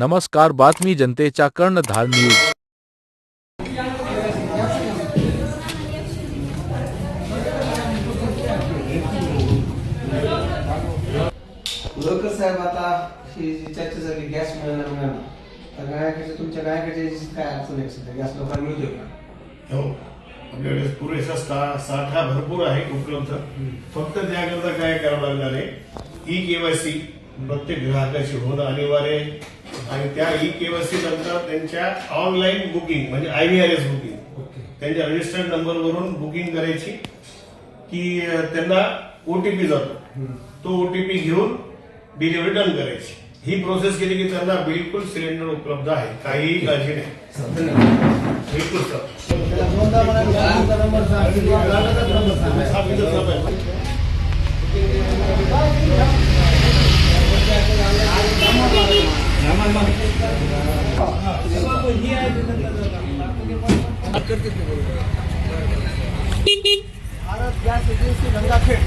नमस्कार, बातमी जनतेच्या कर्णधार न्यूज। लोकर साहेब, आता ही जी चर्चा झाली गॅस मिळणार तर गायकाच्या तुमच्या गायकाच्या काय अडचण आहे सध्या? गॅस लोकांना मिळतोय का? हो, आपल्याकडे पुरेसा साठा भरपूर आहे उपलब्ध। फक्त त्याकरता काय करावं लागणार आहे, ई-केवायसी प्रत्येक ग्राहकाची होणं अनिवार्य आहे आणि त्या ई-केवायसी नंतर त्यांच्या ऑनलाईन बुकिंग म्हणजे IVRS बुकिंग, त्यांच्या रजिस्टर्ड नंबरवरून बुकिंग करायची की त्यांना OTP जातो, तो OTP घेऊन बिल रिटर्न करायची। ही प्रोसेस केली की त्यांना बिलकुल सिलेंडर उपलब्ध आहे, काहीही काळजी नाही। बिलकुल sir, Bharat gas agency Gangakhed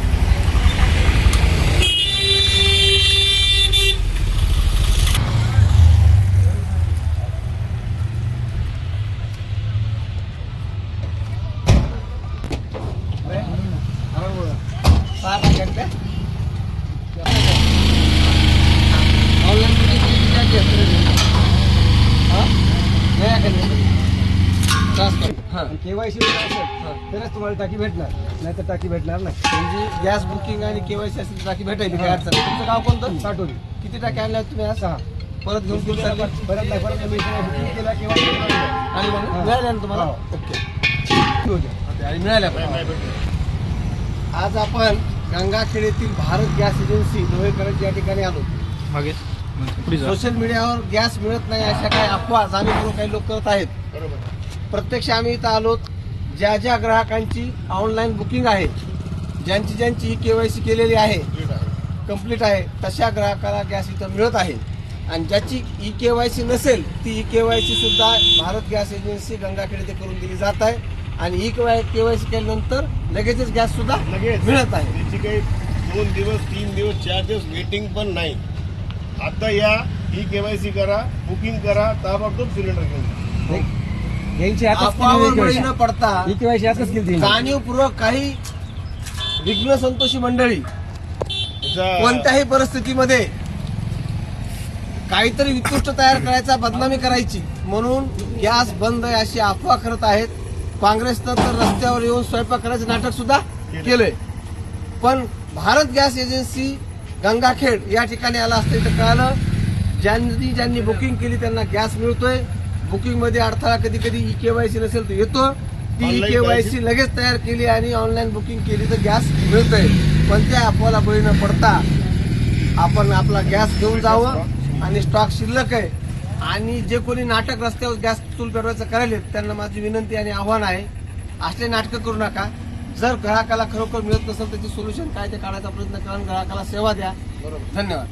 KYC तरच तुम्हाला टाकी भेटणार, नाही तर टाकी भेटणार नाही। म्हणजे गॅस बुकिंग आणि केवायसी असेल टाकी भेटायची काय अडचण? तुमचं गाव कोणतं? साठवली। किती टाकी आणल्या तुम्ही? आज 6 परत घेऊन परत नाही, परत बुकिंग केला केवायसी आणि मिळाल्या ना तुम्हाला? ओके, आणि मिळाल्या पण। आज आपण गंगाखेड येथील भारत गॅस एजन्सी लोहेकरंज या ठिकाणी आलो। सोशल मीडियावर गॅस मिळत नाही अशा काही अफवा जाणीवपूर्वक काही लोक करत आहेत। प्रत्यक्ष आम्ही इथं आलो, ज्या ज्या ग्राहकांची ऑनलाईन बुकिंग आहे, ज्यांची ई-केवायसी केलेली आहे, कंप्लीट आहे, तशा ग्राहकाला गॅस इथं मिळत आहे। आणि ज्याची ई-केवायसी नसेल ती ई-केवायसी सुद्धा भारत गॅस एजन्सी गंगाखेड येथे करून दिली जात आहे आणि ई-केवायसी केल्यानंतर लगेचच गॅस सुद्धा मिळत आहे। त्याची काही 2 दिवस 3 दिवस 4 दिवस वेटिंग पण नाही। आता या ई-केवायसी करा, बुकिंग करा, ताबडतोब सिलेंडर घेऊन अफवावर बळी न पडता जाणीवपूर्वक काही विघ्न संतोषी मंडळी कोणत्याही परिस्थितीमध्ये काहीतरी उत्कृष्ट तयार करायचा, बदनामी करायची म्हणून गॅस बंद आहे अशी अफवा करत आहेत। काँग्रेसनं तर रस्त्यावर येऊन स्वयंपाक करायचं नाटक सुद्धा केलंय। पण भारत गॅस एजन्सी गंगाखेड या ठिकाणी आला असते तर कळालं, ज्यांनी बुकिंग केली त्यांना गॅस मिळतोय। बुकिंग मध्ये अडथळा कधी कधी ई-केवायसी नसेल तर येतो, ती ई-केवायसी लगेच तयार केली आणि ऑनलाईन बुकिंग केली तर गॅस मिळतोय। पण त्या अफवाला बळी न पडता आपण आपला गॅस घेऊन जावं आणि स्टॉक शिल्लक आहे। आणि जे कोणी नाटक रस्त्यावर गॅस चूल पेटवायचं करायले त्यांना माझी विनंती आणि आव्हान आहे, असले नाटकं करू नका। जर ग्राहकाला खरोखर मिळत नसेल त्याचे सोल्युशन काय ते काढायचा प्रयत्न करा, ग्राहकाला सेवा द्या। धन्यवाद।